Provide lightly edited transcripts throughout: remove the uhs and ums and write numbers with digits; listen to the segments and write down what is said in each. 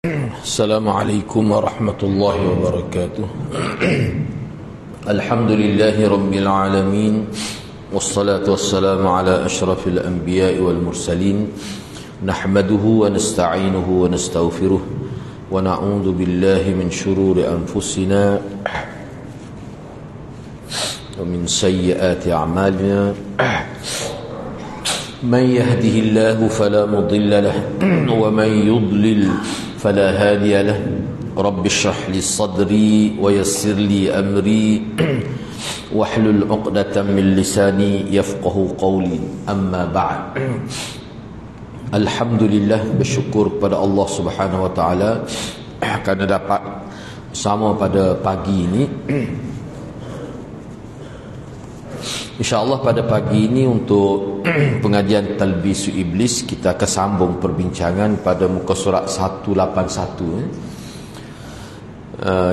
Assalamualaikum warahmatullahi wabarakatuh. Alhamdulillahi rabbil alamin. Wassalatu wassalamu ala ashrafil anbiya'i wal mursalin. Nahmaduhu wa nasta'inuhu wa nastaghfiruh. Wa na'udzu billahi min shururi anfusina wa min sayyiati a'malina. من يهده الله فلا مضل له ومن يضلل فلا هادي له رب اشرح لي صدري ويسر لي أمري واحلل عقدة من لساني يفقه قولي أما بعد. Alhamdulillah, bersyukur pada Allah Subhanahu wa taala kerana dapat bersama pada pagi ini. InsyaAllah pada pagi ini untuk pengajian Talbisu Iblis, kita akan sambung perbincangan pada muka surat 181,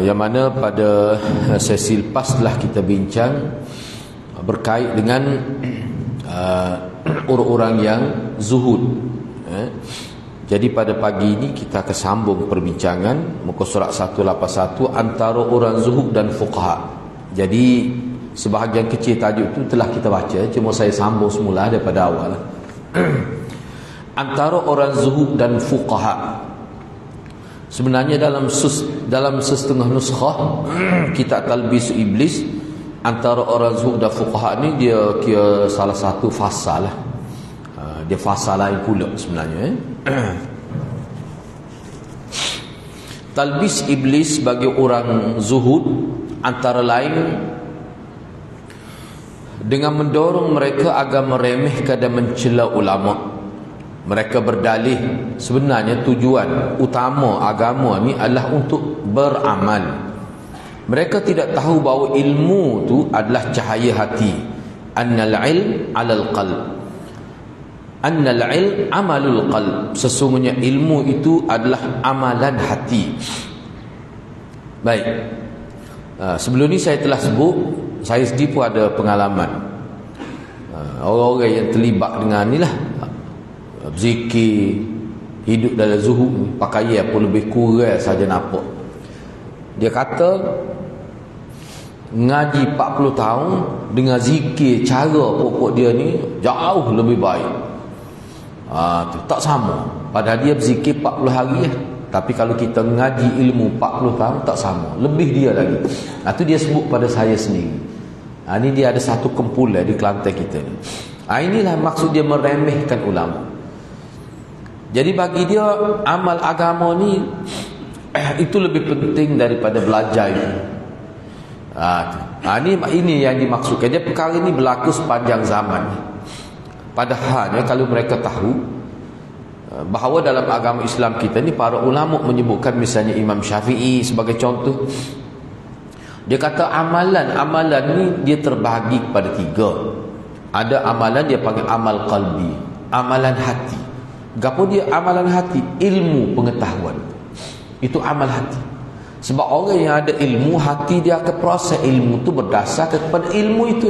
yang mana pada sesi lepas telah kita bincang berkait dengan orang-orang yang zuhud. Jadi pada pagi ini kita akan sambung perbincangan muka surat 181 antara orang zuhud dan fuqaha. Jadi sebahagian kecil tajuk itu telah kita baca, cuma saya sambung semula daripada awal. Antara orang zuhud dan fuqaha. Sebenarnya dalam setengah nuskhah kitab Talbis Iblis, antara orang zuhud dan fuqaha ni dia kira salah satu fasal lah. Dia fasal lain pula sebenarnya. Talbis Iblis bagi orang zuhud antara lain dengan mendorong mereka agar meremehkan dan mencela ulama. Mereka berdalih sebenarnya tujuan utama agama ni adalah untuk beramal. Mereka tidak tahu bahawa ilmu tu adalah cahaya hati. Annal ilm 'alal qalb. Annal ilm 'amalul qalb. Sesungguhnya ilmu itu adalah amalan hati. Baik. Sebelum ni saya telah sebut, saya sendiri pun ada pengalaman. Orang-orang yang terlibat dengan ni lah, zikir, hidup dalam zuhud, pakaian pun lebih kurang saja nampak. Dia kata ngaji 40 tahun dengan zikir cara pokok dia ni jauh lebih baik. Tak sama. Padahal dia berzikir 40 hari lah. Tapi kalau kita ngaji ilmu 40 tahun tak sama, lebih dia lagi. Itu dia sebut pada saya sendiri. Ini dia ada satu kumpulan di Kelantan kita ni. Inilah maksud dia meremehkan ulama. Jadi bagi dia amal agama ni itu lebih penting daripada belajar ini. Ini yang dimaksudkan. Dia perkara ini berlaku sepanjang zaman. Padahalnya kalau mereka tahu bahawa dalam agama Islam kita ni para ulama menyebutkan, misalnya Imam Syafi'i sebagai contoh, dia kata amalan ni dia terbahagi kepada 3. Ada amalan dia panggil amal qalbi, amalan hati. Gapo dia amalan hati? Ilmu pengetahuan. Itu amal hati. Sebab orang yang ada ilmu, hati dia akan proses ilmu tu berdasar kepada ilmu itu.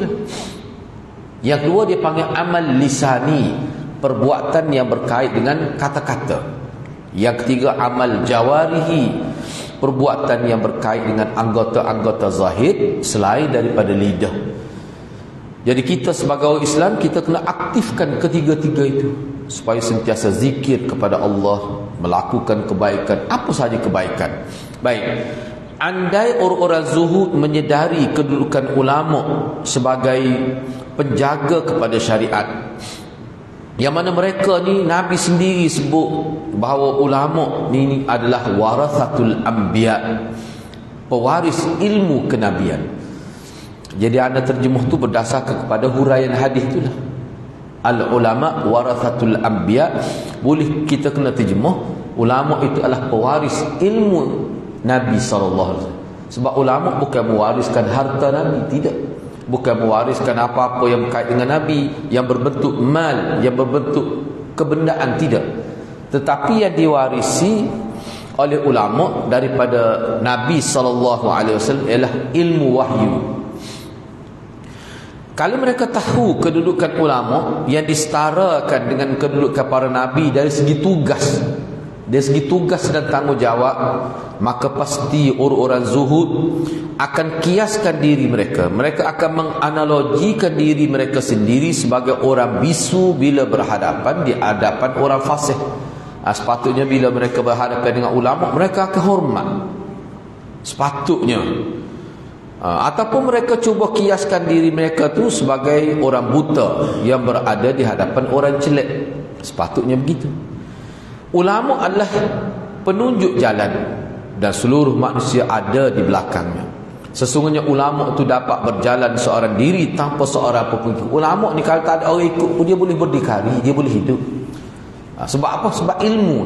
Yang kedua dia panggil amal lisani, perbuatan yang berkait dengan kata-kata. Yang ketiga amal jawarihi, perbuatan yang berkait dengan anggota-anggota zahir selain daripada lidah. Jadi kita sebagai orang Islam, kita kena aktifkan ketiga-tiga itu supaya sentiasa zikir kepada Allah, melakukan kebaikan, apa sahaja kebaikan. Baik, andai orang-orang zuhud menyedari kedudukan ulama sebagai penjaga kepada syariat, yang mana mereka ni Nabi sendiri sebut bahawa ulama ni adalah warathatul anbiya, pewaris ilmu kenabian. Jadi anda terjemuh tu berdasarkan kepada huraian hadis itulah. Al ulama warathatul anbiya. Boleh kita kena terjemuh ulama itu adalah pewaris ilmu Nabi SAW. Sebab ulama bukan mewariskan harta Nabi, tidak. Bukan mewariskan apa-apa yang berkait dengan Nabi, yang berbentuk mal, yang berbentuk kebendaan, tidak. Tetapi yang diwarisi oleh ulama daripada Nabi SAW ialah ilmu wahyu. Kalau mereka tahu kedudukan ulama yang disetarakan dengan kedudukan para nabi dari segi tugas, dari segi tugas dan tanggungjawab, maka pasti orang-orang zuhud akan kiaskan diri mereka. Mereka akan menganalogikan diri mereka sendiri sebagai orang bisu bila berhadapan di hadapan orang fasih. Sepatutnya bila mereka berhadapan dengan ulama, mereka akan hormat. Sepatutnya. Ataupun mereka cuba kiaskan diri mereka tu sebagai orang buta yang berada di hadapan orang celik. Sepatutnya begitu. Ulama adalah penunjuk jalan dan seluruh manusia ada di belakangnya. Sesungguhnya ulama itu dapat berjalan seorang diri tanpa seorang pengikut. Ulama ni kalau tak ada orang ikut pun dia boleh berdikari, dia boleh hidup. Sebab apa? Sebab ilmu.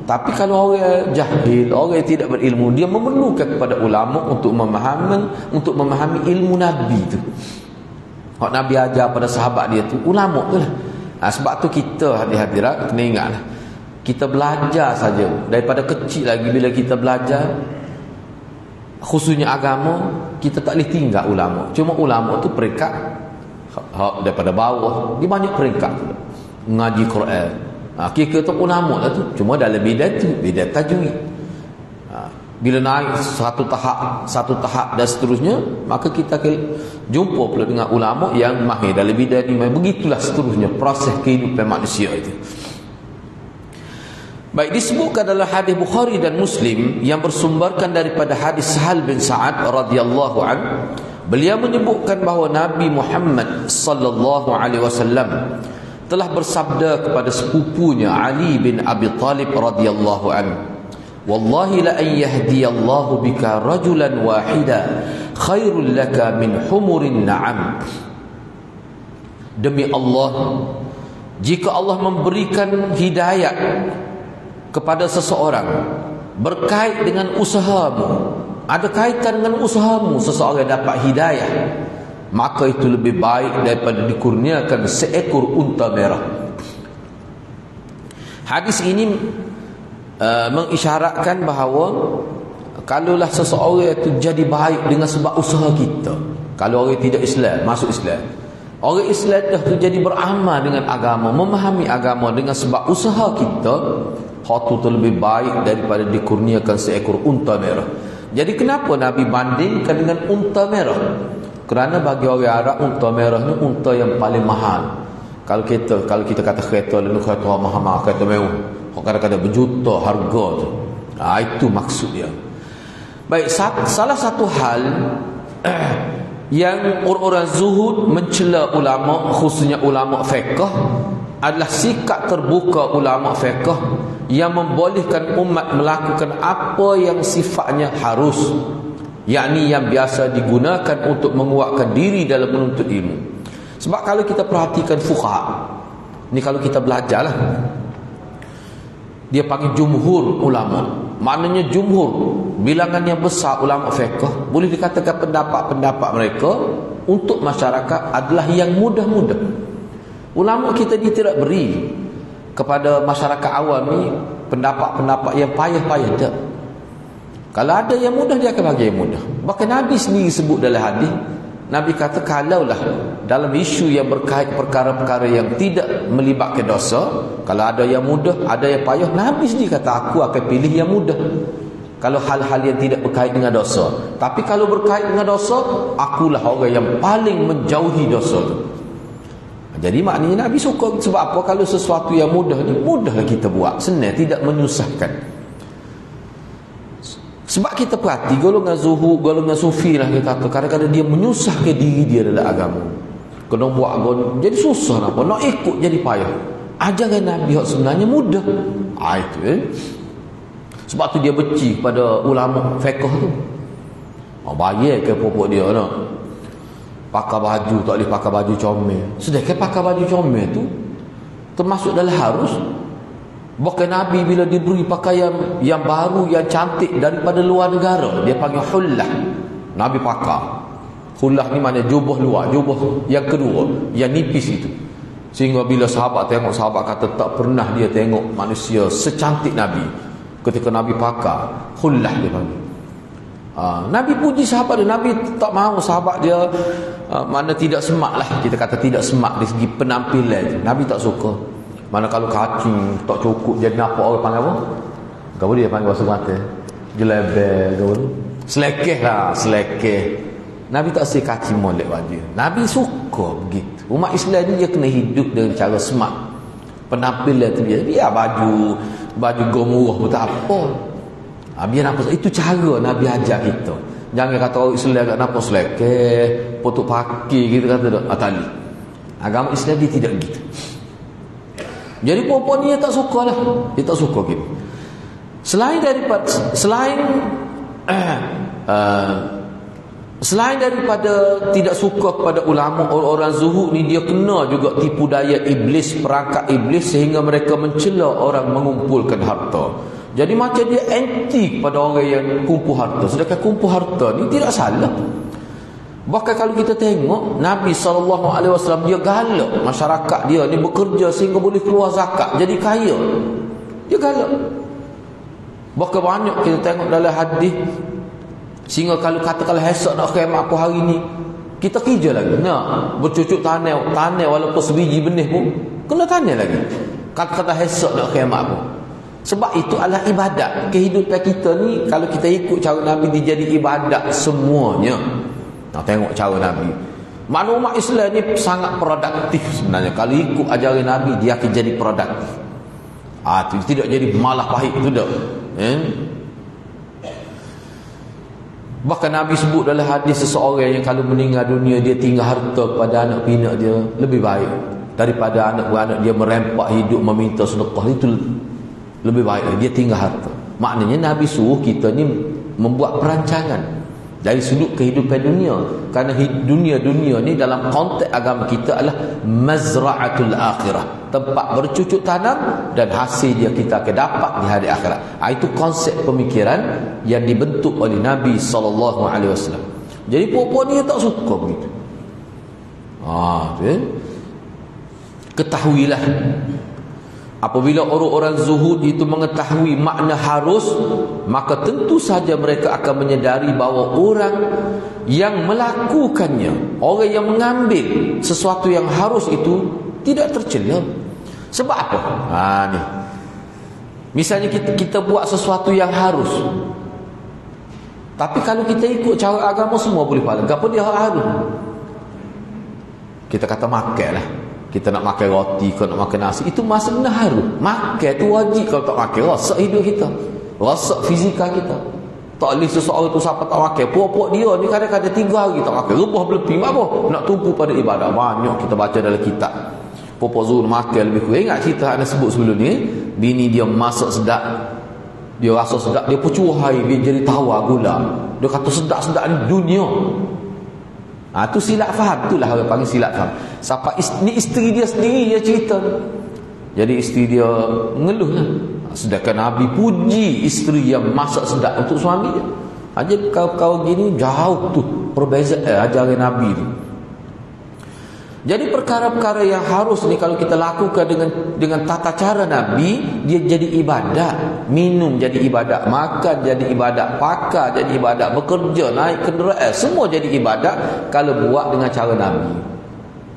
Tapi kalau orang jahil, orang yang tidak berilmu, dia memerlukan kepada ulama untuk memahami ilmu Nabi itu. Kalau Nabi ajar pada sahabat dia tu, ulama tu lah. Sebab tu kita hadirat kena ingatlah, kita belajar saja daripada kecil lagi. Bila kita belajar khususnya agama, kita tak boleh tinggal ulama. Cuma ulama tu peringkat daripada bawah, dia banyak peringkat ngaji Quran. Kita tu ulama lah tu, cuma dalam bidang tu, bidang tajwid. Bila naik satu tahap dan seterusnya, maka kita jumpa pula dengan ulama yang mahir dalam bidang ni. Begitulah seterusnya proses kehidupan manusia itu. Baik, disebutkan dalam hadis Bukhari dan Muslim yang bersumberkan daripada hadis Sahal bin Sa'ad radhiyallahu an, beliau menyebutkan bahawa Nabi Muhammad sallallahu alaihi wasallam telah bersabda kepada sepupunya Ali bin Abi Talib radhiyallahu an, "Wallahi la an yahdiyallahu bika rajulan wahida khairul laka min humurin na'am." Demi Allah, jika Allah memberikan hidayah kepada seseorang berkait dengan usahamu, ada kaitan dengan usahamu, seseorang dapat hidayah, maka itu lebih baik daripada dikurniakan seekor unta merah. Hadis ini mengisyaratkan bahawa kalaulah seseorang itu jadi baik dengan sebab usaha kita, kalau orang tidak Islam masuk Islam, orang Islam itu jadi beramal dengan agama, memahami agama dengan sebab usaha kita, hal itu lebih baik daripada dikurniakan seekor unta merah. Jadi kenapa Nabi bandingkan dengan unta merah? Kerana bagi orang Arab, unta merah ni unta yang paling mahal. Kalau kita kata kereta lalu kereta mahal, kereta mewah, kadang-kadang berjuta harga tu. Itu maksud dia. Baik, salah satu hal yang orang-orang zuhud mencela ulama, khususnya ulama fiqh, adalah sikap terbuka ulama fiqh yang membolehkan umat melakukan apa yang sifatnya harus, yakni yang biasa digunakan untuk menguatkan diri dalam menuntut ilmu. Sebab kalau kita perhatikan fuqaha ni, kalau kita belajarlah, dia panggil jumhur ulama. Maknanya jumhur, bilangan yang besar ulama fiqh, boleh dikatakan pendapat-pendapat mereka untuk masyarakat adalah yang mudah-mudah. Ulama kita dia tidak beri kepada masyarakat awam ni pendapat-pendapat yang payah-payah, tak. Kalau ada yang mudah, dia akan bagi yang mudah. Bahkan Nabi sendiri sebut dalam hadis, Nabi kata kalaulah dalam isu yang berkait perkara-perkara yang tidak melibatkan dosa, kalau ada yang mudah, ada yang payah, Nabi sendiri kata aku akan pilih yang mudah kalau hal-hal yang tidak berkait dengan dosa. Tapi kalau berkait dengan dosa, akulah orang yang paling menjauhi dosa tu. Jadi maknanya Nabi suka. Sebab apa? Kalau sesuatu yang mudah ni, mudahlah kita buat, senang, tidak menyusahkan. Sebab kita perhati golongan zuhud, golongan sufi lah, kita kata kadang-kadang dia menyusahkan diri dia dalam agama. Kena buat agama jadi susah, apa nak ikut jadi payah. Ajaran Nabi sebenarnya mudah. Itu sebab tu dia benci kepada ulama fiqh tu. Bayar ke pokok dia nak pakai baju, tak boleh pakai baju comel. Sedangkan pakai baju comel tu termasuk dalam harus. Bahkan Nabi bila diberi pakaian yang baru, yang cantik daripada luar negara, dia panggil hullah, Nabi pakai. Hullah ni maknanya jubah luar, jubah yang kedua, yang nipis itu. Sehingga bila sahabat tengok, sahabat kata tak pernah dia tengok manusia secantik Nabi. Ketika Nabi pakai hullah, dia panggil. Nabi puji sahabat dia. Nabi tak mahu sahabat dia mana tidak semak lah, kita kata tidak semak dari segi penampilan. Nabi tak suka. Mana kalau kacing tak cukup, jadi apa orang panggil apa? Kau dia panggil basuh mata. Jelebel kau tu. Selekeh lah, selekeh. Nabi tak asyik kaki molek wajah. Nabi suka begitu. Umat Islam ni dia kena hidup dengan cara smart. Penampilan tu biar baju gomuruh pun tak apa. Biar apa? Itu cara Nabi ajar kita. Jangan kata orang Islam kat nampak selekeh, potok paki gitu kata dak atali. Agama Islam dia tidak gitu. Jadi perempuan ni dia tak suka lah. Dia tak suka gitu. Selain daripada tidak suka kepada ulama, orang zuhud ni dia kena juga tipu daya iblis, perangkap iblis sehingga mereka mencela orang mengumpulkan harta. Jadi macam dia anti kepada orang yang kumpul harta. Sedangkan kumpul harta ni tidak salah. Bahkan kalau kita tengok Nabi SAW dia galak masyarakat dia ni bekerja sehingga boleh keluar zakat, jadi kaya. Dia galak. Bahkan banyak kita tengok dalam hadis, sehingga kalau katakanlah esok nak khemah apa hari ni, kita kerja lagi. Nak bercucuk tanah walaupun sebiji benih pun kena tanah lagi. Kata-kata esok nak khemah apa. Sebab itu adalah ibadat. Kehidupan kita ni kalau kita ikut cara Nabi dia jadi ibadat semuanya. Nah, tengok cara Nabi. Mana umat Islam ni sangat produktif sebenarnya. Kalau ikut ajaran Nabi dia akan jadi produktif. Itu tidak jadi malah pahit itu dah. Bahkan Nabi sebut dalam hadis seseorang yang kalau meninggal dunia dia tinggal harta kepada anak pinak dia lebih baik daripada anak-anak dia merempak hidup meminta sedekah. Itu lebih baik dia tinggal harta. Maknanya Nabi suruh kita ni membuat perancangan dari sudut kehidupan dunia. Kerana dunia ni dalam konteks agama kita adalah mazra'atul akhirah, tempat bercucuk tanam dan hasil dia kita akan dapat di hari akhirat. Itu konsep pemikiran yang dibentuk oleh Nabi SAW. Jadi perempuan ni tak suka begitu. Ketahuilah, apabila orang-orang zuhud itu mengetahui makna harus, maka tentu saja mereka akan menyedari bahawa orang yang melakukannya, orang yang mengambil sesuatu yang harus itu tidak tercela. Sebab apa? Ni. Misalnya kita buat sesuatu yang harus. Tapi kalau kita ikut cara agama semua boleh pahala. Apa dia harus? Kita kata makan lah. Kita nak makan roti ke nak makan nasi, itu maksudnya harus. Makan tu wajib. Kalau tak makan, rosak hidup kita, rosak fizikal kita. Tak boleh seseorang tu siapa tak makan. Puak-puak dia ni kadang-kadang 3 hari tak makan, rebah berlebih. Apa? Nak tumpu pada ibadah. Banyak kita baca dalam kitab. Puak-puak Zuhud makan lebih kurang. Ingat cerita anda sebut sebelum ni, bini dia masak sedap, dia rasa sedap, dia pecuhai, dia jadi tawar gula. Dia kata sedap-sedap ni dunia. Itu silap faham. Itulah orang panggil silap faham. Sampai ni isteri dia sendiri dia cerita. Jadi isteri dia mengeluh lah. Sedangkan Nabi puji isteri yang masak sedap untuk suami dia. Jadi kau gini jauh tu perbezaan ajaran Nabi ni. Jadi perkara-perkara yang harus ni kalau kita lakukan dengan tata cara Nabi, dia jadi ibadat. Minum jadi ibadat, makan jadi ibadat, pakai jadi ibadat, bekerja, naik kenderaan, semua jadi ibadat kalau buat dengan cara Nabi.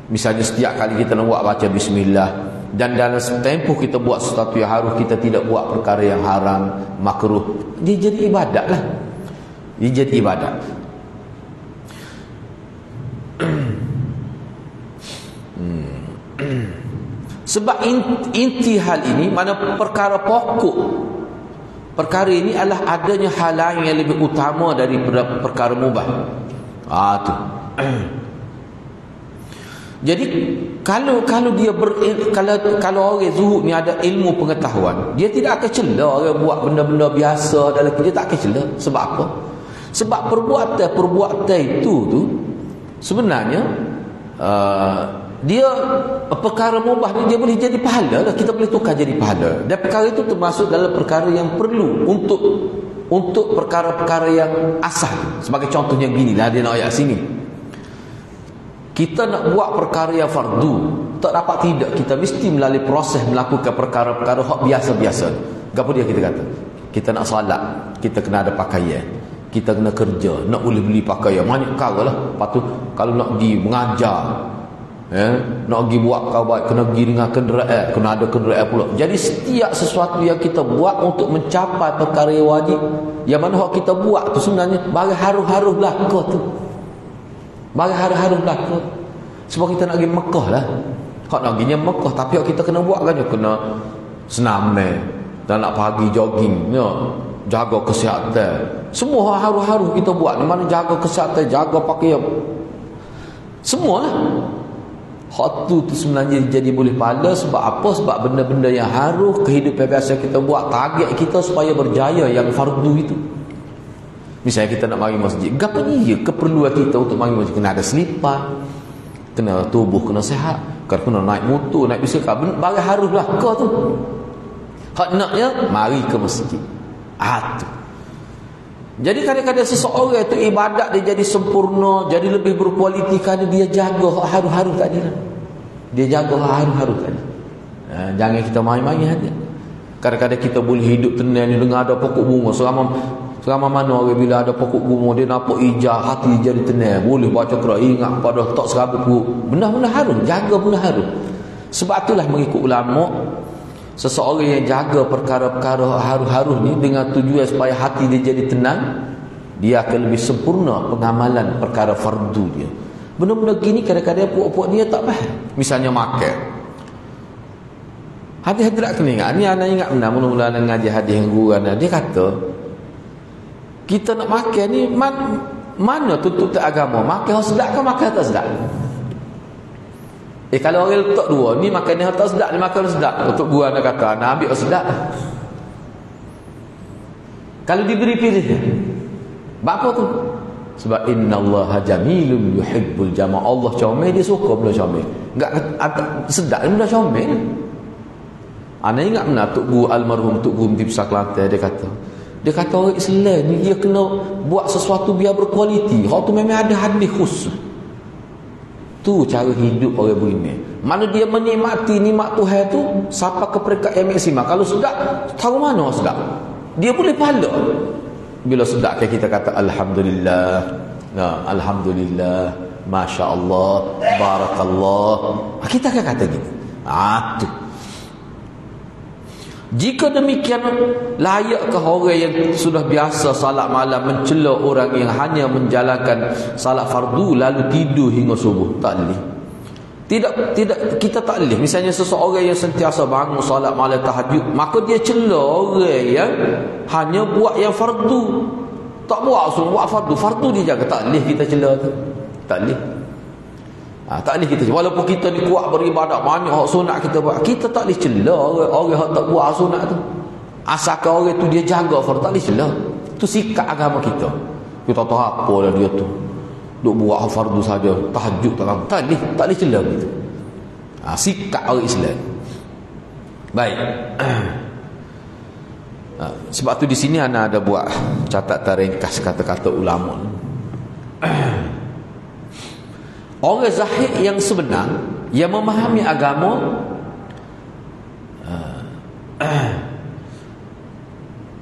Misalnya setiap kali kita nak buat baca bismillah, dan dalam tempoh kita buat sesuatu yang harus, kita tidak buat perkara yang haram, makruh, dia jadi ibadat lah. Dia jadi ibadat. Sebab inti hal ini, mana perkara pokok perkara ini adalah adanya hal lain yang lebih utama daripada perkara mubah. Tu. Jadi kalau dia kalau orang zuhud ni ada ilmu pengetahuan, dia tidak akan cela orang buat benda-benda biasa dalam dia tak akan cela. Sebab apa? Sebab perbuatan itu tu sebenarnya dia perkara mubah ni dia boleh jadi pahala lah. Kita boleh tukar jadi pahala. Dan perkara itu termasuk dalam perkara yang perlu untuk perkara-perkara yang asal. Sebagai contohnya gini lah, dia nak ayat sini. Kita nak buat perkara yang fardu, tak dapat tidak, kita mesti melalui proses melakukan perkara-perkara hak biasa-biasa. Apa dia kita kata? Kita nak salat, kita kena ada pakaian. Kita kena kerja, nak boleh beli pakaian. Banyak perkara lah. Lepas tu kalau nak pergi mengajar, Nak pergi buat kau baik, kena pergi dengan kenderaan, kena ada kenderaan pula. Jadi setiap sesuatu yang kita buat untuk mencapai perkara yang wajib, yang mana hak kita buat tu sebenarnya bagi haruh-haruh belaka tu. Bagi haruh-haruh belaka. Sebab kita nak pergi Mekah lah. Hak nak pergi Mekah, tapi hak kita kena buat kan, kena senam dan nak pagi jogging, jaga kesihatan. Semua haruh-haruh kita buat, di mana jaga kesihatan, jaga pakaian. Semua lah. Hak tu sebenarnya jadi boleh pahala sebab apa? Sebab benda-benda yang haruh kehidupan biasa kita buat, target kita supaya berjaya yang fardu itu. Misalnya kita nak mari masjid, gapo dia keperluan kita untuk mari masjid? Kena ada selipar, kena tubuh kena sihat, kena naik motor, naik bisikal, barang haruh lah kau tu. Hak naknya mari ke masjid. Tu. Jadi kadang-kadang seseorang itu ibadat dia jadi sempurna, jadi lebih berkualiti kerana dia jaga haruh-haruh tadi lah. Dia jaga haruh-haruh tadi. Jangan kita main-main hati. Kadang-kadang kita boleh hidup tenang ni dengan ada pokok bunga. Selama mana orang bila ada pokok bunga, dia nampak hijau, hati jadi tenang. Boleh baca Quran, ingat pada tak serabut perut. Benda-benda haruh, jaga benda haruh. Sebab itulah mengikut ulama, seseorang yang jaga perkara-perkara haruh-haruh ni dengan tujuan supaya hati dia jadi tenang, dia akan lebih sempurna pengamalan perkara fardu dia. Benda-benda gini kadang-kadang puak-puak dia tak faham. Misalnya makan. Hadis-hadis kena ingat. Ni anak ingat benar mula-mula ngaji hadis yang guru anak. Dia kata, kita nak makan ni mana tuntutan agama? Makan sedap ke makan tak sedap? Kalau orang letak dua, ni makan ni tak sedap, ni makan sedap. Untuk guru anak kata, nak ambil sedap. Kalau diberi pilih, apa tu? Sebab innallaha jamilun yuhibbul jamal. Allah comel, dia suka benda comel. Enggak sedap ni benda comel. Ana ingat benar Tok Guru almarhum Tok Guru Mti Besar Kelantan, dia kata orang Islam ni dia kena buat sesuatu biar berkualiti. Hak tu memang ada hadis khusus. Tu cara hidup orang beriman. Mana dia menikmati nikmat Tuhan tu sampai ke peringkat yang maksimal. Kalau sedap, tahu mana sedap? Dia boleh pahala. Bila sedap kita kata alhamdulillah. Alhamdulillah, masya-Allah, barakallah. Kita akan kata gitu. Tu. Jika demikian, layakkah orang yang sudah biasa salat malam mencela orang yang hanya menjalankan salat fardu lalu tidur hingga subuh? Tak boleh. Tidak, kita tak boleh. Misalnya seseorang yang sentiasa bangun salat malam tahajud, maka dia cela orang yang hanya buat yang fardu. Tak buat buat fardu. Fardu dia jaga. Tak boleh kita cela tu. Tak boleh. Tak boleh kita, walaupun kita ni kuat beribadat banyak hak sunat kita buat, kita tak boleh cela orang hak tak buat sunat tu. Asalkan orang tu dia jaga fardu, tak boleh cela. Tu sikap agama kita. Kita tahu apa dah dia tu, duk buat fardu saja, tahajud tak boleh cela gitu. Sikap orang Islam. Baik. Sebab tu di sini ana ada buat catatan ringkas kata-kata ulama. Orang zahid yang sebenar, yang memahami agama,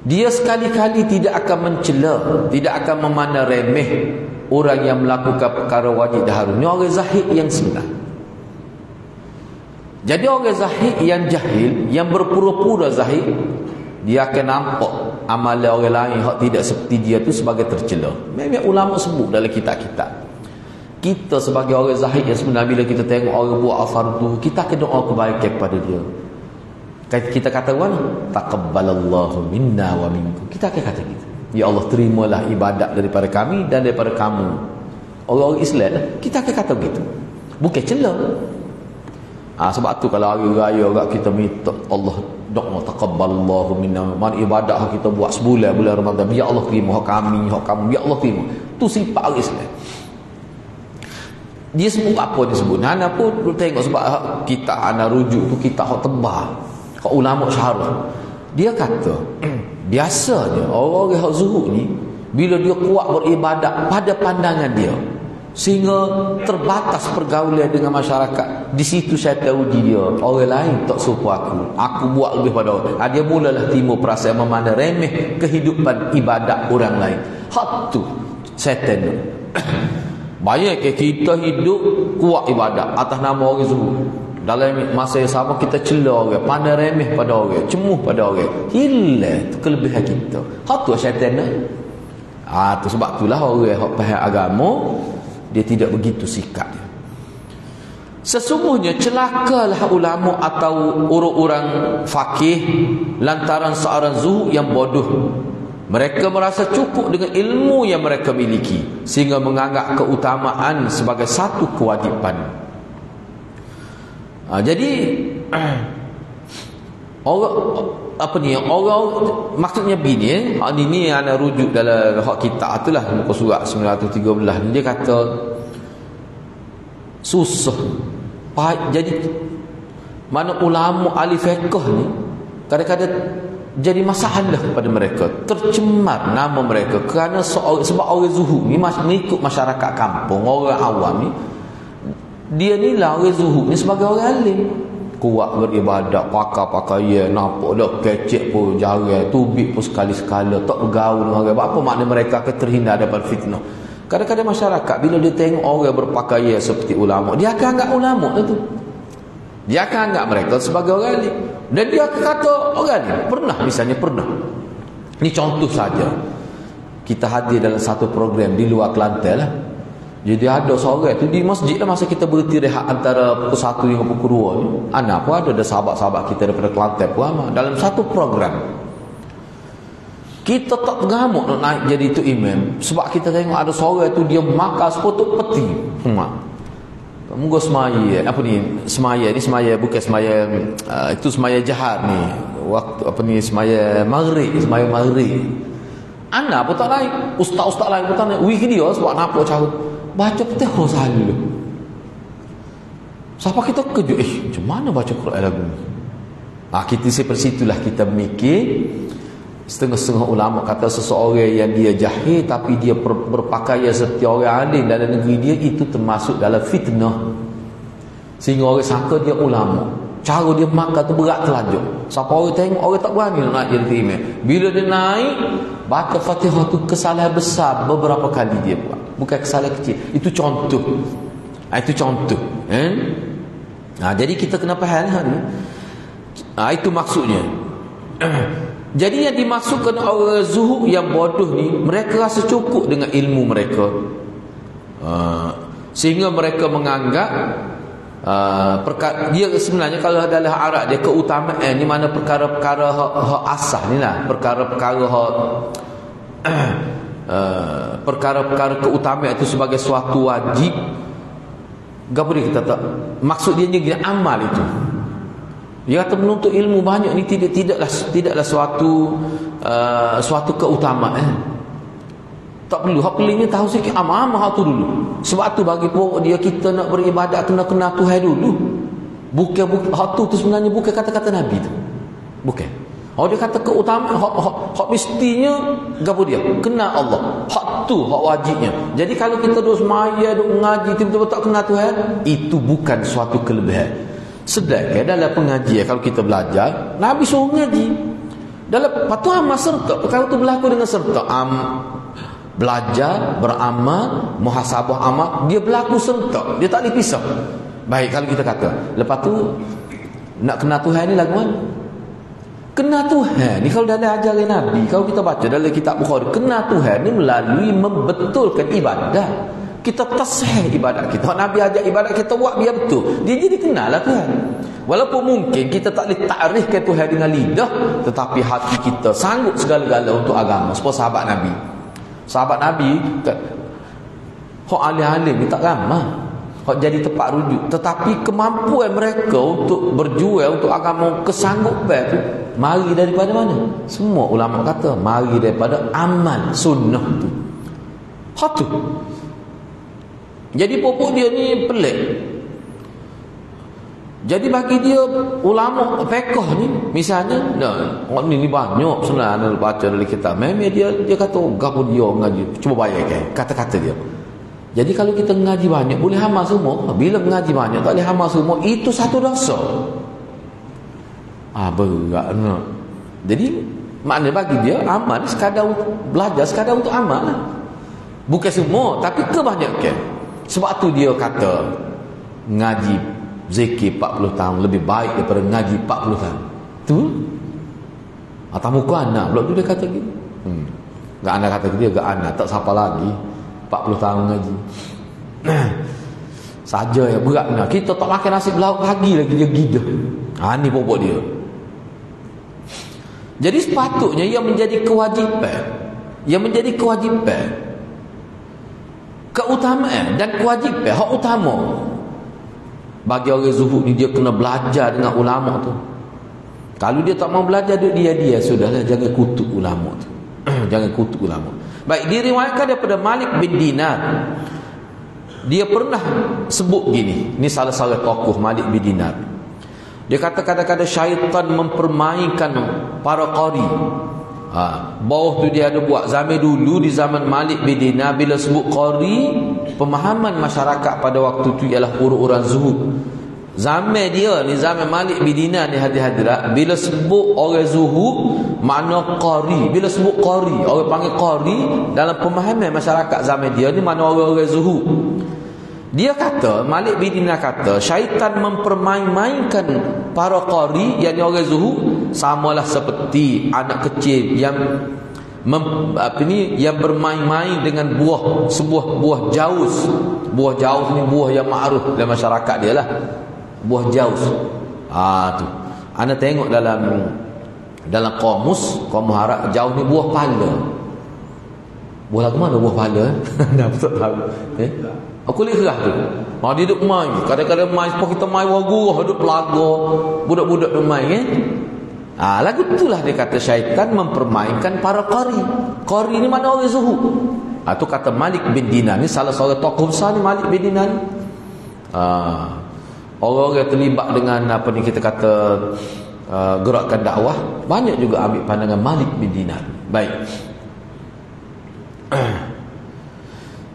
dia sekali-kali tidak akan mencela, tidak akan memandang remeh orang yang melakukan perkara wajib dan haram. Ini orang zahid yang sebenar. Jadi orang zahid yang jahil, yang berpura-pura zahid, dia akan nampak amalan orang lain yang tidak seperti dia tu sebagai tercela. Memang ulama sebut dalam kitab-kitab. Kita sebagai orang zahid yang sebenar, bila kita tengok orang buat fardu, kita akan doa kebaikan kepada dia. Kita kata mana? Taqabbalallahu minna wa minkum. Kita akan kata gitu. Ya Allah, terimalah ibadat daripada kami dan daripada kamu. Orang-orang Islam, kita akan kata begitu. Bukan cela. Sebab tu kalau hari raya kita minta Allah doa taqabbalallahu minna, mana ibadat kita buat sebulan bulan Ramadan, ya Allah terima hak kami, hak kamu, ya Allah terima. Tu sifat orang Islam. Dia sebut apa dia sebut? Ana pun tengok sebab kita ana rujuk tu kita hak tebal. Hak ulama syarah. Dia kata, biasanya orang-orang hak zuhud ni bila dia kuat beribadat pada pandangan dia sehingga terbatas pergaulan dengan masyarakat, di situ saya tahu dia orang lain tak serupa aku buat lebih pada orang. Dia mulalah timbul perasaan memandang remeh kehidupan ibadat orang lain. Hak tu setan. Banyak kita hidup kuat ibadat atas nama orang zuhud. Dalam masa yang sama kita celah orang, pandai remeh pada orang, cemuh pada orang. Hilang tu kelebihan kita. Hak tu syaitan nak. Tu sebab itulah orang yang faham agama dia tidak begitu sikap dia. Sesungguhnya celakalah ulama atau orang-orang fakih lantaran seorang zuhud yang bodoh. Mereka merasa cukup dengan ilmu yang mereka miliki sehingga menganggap keutamaan sebagai satu kewajipan. Jadi orang maksudnya begini, ini ana rujuk dalam hak kita itulah muka surat 913 dia kata susah. Jadi mana ulama ahli fiqh ni kadang-kadang jadi masalah kepada mereka, tercemar nama mereka kerana sebab orang zuhud ni mengikut masyarakat kampung, orang awam ni dia nilai orang zuhud ni sebagai orang alim, kuat beribadat, pakar-pakar nampak dah kecek pun jarang, tubik pun sekali-sekala, tak bergaul dengan orang. Apa makna mereka akan terhindar daripada fitnah? Kadang-kadang masyarakat bila dia tengok orang berpakaian seperti ulama, dia akan anggap ulama tu, dia akan anggap mereka sebagai orang alim. Dan dia akan kata orang ni pernah. Ni contoh saja. Kita hadir dalam satu program di luar Kelantan lah. Jadi ada seorang tu di masjid lah masa kita berhenti rehat antara pukul 1 hingga pukul 2 ni. Anak pun ada sahabat-sahabat kita daripada Kelantan pun dalam satu program. Kita tak mengamuk nak naik jadi itu imam sebab kita tengok ada seorang tu dia makan sepotong peti. Munggu semaya semaya bukan semaya itu semaya jahat ni. Waktu semaya maghrib. Anak pun tak naik, ustaz-ustaz lain pun tak naik. Wih dia sebab nampak cara baca Fatihah selalu. Siapa kita kejut, macam mana baca Quran lagu ni? Kita seperti itulah kita mikir. Setengah-setengah ulama kata seseorang yang dia jahil tapi dia berpakaian seperti orang alim dalam negeri dia, itu termasuk dalam fitnah. Sehingga orang sangka dia ulama. Cara dia makan tu berat terlanjur. Siapa orang tengok, orang tak berani nak naik jadi imam. Bila dia naik, baca Fatihah tu kesalahan besar beberapa kali dia buat. Bukan kesalahan kecil. Itu contoh. Jadi kita kena faham ni. Itu maksudnya. Jadi yang dimaksudkan orang zuhud yang bodoh ni, mereka rasa cukup dengan ilmu mereka, sehingga mereka menganggap dia sebenarnya kalau dalam Arab dia keutamaan ni mana perkara-perkara hak asah ni lah, perkara-perkara keutamaan itu sebagai suatu wajib. Gapo dia kita tak maksud dia ni amal itu. Dia kata menuntut ilmu banyak ni tidaklah suatu keutamaan. Tak perlu. Hak pelingnya tahu sikit amal hak tu dulu. Sebab tu bagi pokok dia kita nak beribadat kena kenal Tuhan dulu. Bukan hak tu sebenarnya bukan kata-kata Nabi tu. Bukan. Dia kata keutamaan hak mestinya gapo dia? Kenal Allah. Hak tu hak wajibnya. Jadi kalau kita duk semaya, duk ngaji tiba-tiba tak kenal Tuhan, itu bukan suatu kelebihan. Sedangkan dalam pengajian kalau kita belajar, Nabi suruh ngaji. Dalam patu amal serta, perkara tu berlaku dengan serta. Belajar, beramal, muhasabah amal, dia berlaku serta. Dia tak boleh pisah. Baik kalau kita kata, lepas tu nak kenal Tuhan ni lagu mana? Kenal Tuhan ni kalau dalam ajaran Nabi, kalau kita baca dalam kitab Bukhari, kenal Tuhan ni melalui membetulkan ibadat. Kita tasih ibadat kita. Nabi ajak ibadat kita buat biar betul. Dia jadi kenal lah Tuhan. Walaupun mungkin kita tak boleh takrifkan Tuhan dengan lidah, tetapi hati kita sanggup segala-gala untuk agama. Seperti sahabat Nabi. Sahabat Nabi hak alim-alim ni tak ramah. Hak jadi tempat rujuk. Tetapi kemampuan mereka untuk berjual untuk agama, kesanggupan tu mari daripada mana? Semua ulama kata mari daripada amal sunnah tu. Hak tu. Jadi pokok dia ni pelik. Jadi bagi dia ulama fiqh ni misalnya ni banyak sebenarnya baca dari kitab. Memang dia kata gapo dia ngaji. Cuba bayangkan kata-kata dia. Jadi kalau kita ngaji banyak boleh hafal semua. Bila ngaji banyak tak boleh hafal semua, itu satu dosa. Berat nak. Jadi maknanya bagi dia amal sekadar untuk belajar, sekadar untuk amal. Bukan semua, tapi kebanyakan. Sebab tu dia kata ngaji zikir 40 tahun lebih baik daripada ngaji 40 tahun. Tu atas muka anak pula tu dia kata gitu. Gak anak kata dia, gak anak tak siapa lagi 40 tahun ngaji. Saja ya berat nak. Kita tak makan nasi lauk pagi lagi dia gila. Ni pokok dia. Jadi sepatutnya ia menjadi kewajipan. Ia menjadi kewajipan, keutamaan dan kewajipan hak utama bagi orang zuhud ni. Dia kena belajar dengan ulama tu. Kalau dia tak mau belajar dia sudahlah, jangan kutuk ulama tu. Jangan kutuk ulama. Baik, diriwayatkan daripada Malik bin Dinar, dia pernah sebut gini. Ini salah seorang tokoh, Malik bin Dinar. Dia kata kadang-kadang syaitan mempermainkan para qari. Bawah tu dia ada buat zaman dulu, di zaman Malik bin Dinar, bila sebut qari, pemahaman masyarakat pada waktu tu ialah orang-orang zuhud. Zaman dia ni, zaman Malik bin Dinar ni hadirat, bila sebut orang zuhud makna qari. Bila sebut qari, orang panggil qari, dalam pemahaman masyarakat zaman dia ni mana orang-orang zuhud. Dia kata, Malik bin Dinar kata, syaitan mempermain-mainkan para qari, yang orang zuhud, samalah seperti anak kecil yang yang bermain-main dengan sebuah buah jaus. Buah jaus ni buah yang ma'ruf dalam masyarakat dia lah. Buah jaus. Tu. Anda tengok dalam kamus Arab, jaus ni buah pala. Buah lagu mana buah pala? Dah tak tahu. Aku lihat tu. Dia duduk main. Kadang-kadang main sebab kita main wagu, duduk pelaga. Budak-budak duduk main lagu itulah dia kata syaitan mempermainkan para qari. Qari ni mana orang zuhud. Tu kata Malik bin Dinar ni, salah seorang tokoh besar ni Malik bin Dinar ni. Orang-orang yang terlibat dengan apa ni kita kata gerakan dakwah, banyak juga ambil pandangan Malik bin Dinar. Baik.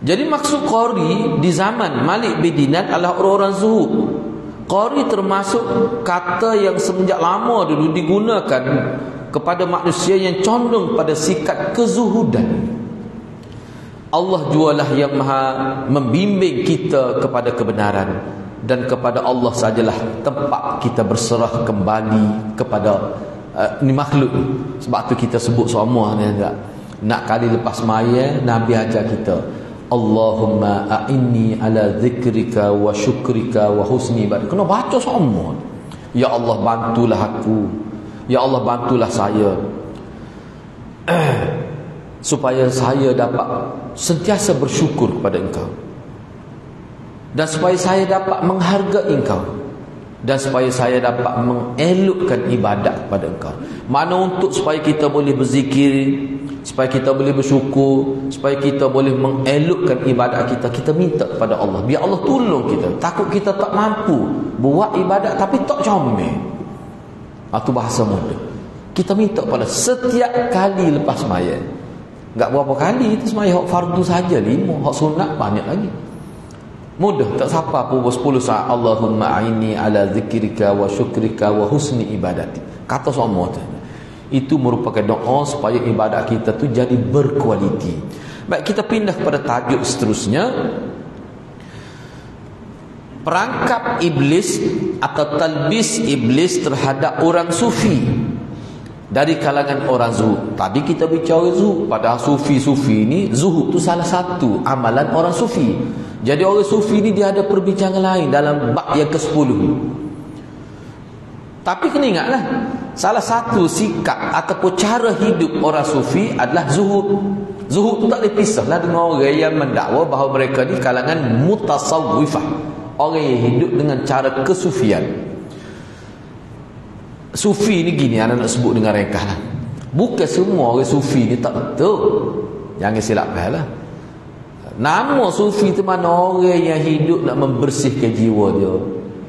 Jadi maksud qari di zaman Malik bin Dinar adalah orang-orang zuhud. Qari termasuk kata yang semenjak lama dulu digunakan kepada manusia yang condong pada sikap kezuhudan. Allah jualah yang maha membimbing kita kepada kebenaran, dan kepada Allah sajalah tempat kita berserah kembali kepada ni makhluk. Sebab tu kita sebut semua ni, nak kali lepas maya Nabi ajar kita, Allahumma a'inni ala zikrika wa syukrika wa husni ibadah. Kena baca semua. Ya Allah, bantulah aku. Ya Allah, bantulah saya supaya saya dapat sentiasa bersyukur kepada Engkau, dan supaya saya dapat menghargai Engkau, dan supaya saya dapat mengelokkan ibadat kepada Engkau. Mana untuk supaya kita boleh berzikir, supaya kita boleh bersyukur, supaya kita boleh mengelokkan ibadat kita, kita minta kepada Allah, biar Allah tolong kita. Takut kita tak mampu buat ibadat tapi tak comel. Itu bahasa mudah. Kita minta pada setiap kali lepas sembahyang. Tak berapa kali itu sembahyang hak fardu saja 5, hak sunat banyak lagi. Mudah, tak siapa pun 10 saat Allahumma a'inni ala zikrika wa syukrika wa husni ibadati. Kata semua tu. Itu merupakan doa supaya ibadat kita tu jadi berkualiti. Baik, kita pindah kepada tajuk seterusnya. Perangkap iblis atau talbis iblis terhadap orang sufi dari kalangan orang zuhud. Tadi kita bicara zuhud, padahal sufi-sufi ni, zuhud tu salah satu amalan orang sufi. Jadi orang sufi ni dia ada perbincangan lain dalam bab yang ke-10. Tapi kena ingatlah, salah satu sikap ataupun cara hidup orang sufi adalah zuhud. Zuhud tu tak boleh pisahlah dengan orang yang mendakwa bahawa mereka ni kalangan mutasawwifah, orang yang hidup dengan cara kesufian. Sufi ni gini, anak nak sebut dengan mereka lah. Bukan semua orang sufi ni tak betul. Jangan silap faham lah. Nama sufi tu mana orang yang hidup nak membersihkan jiwa dia.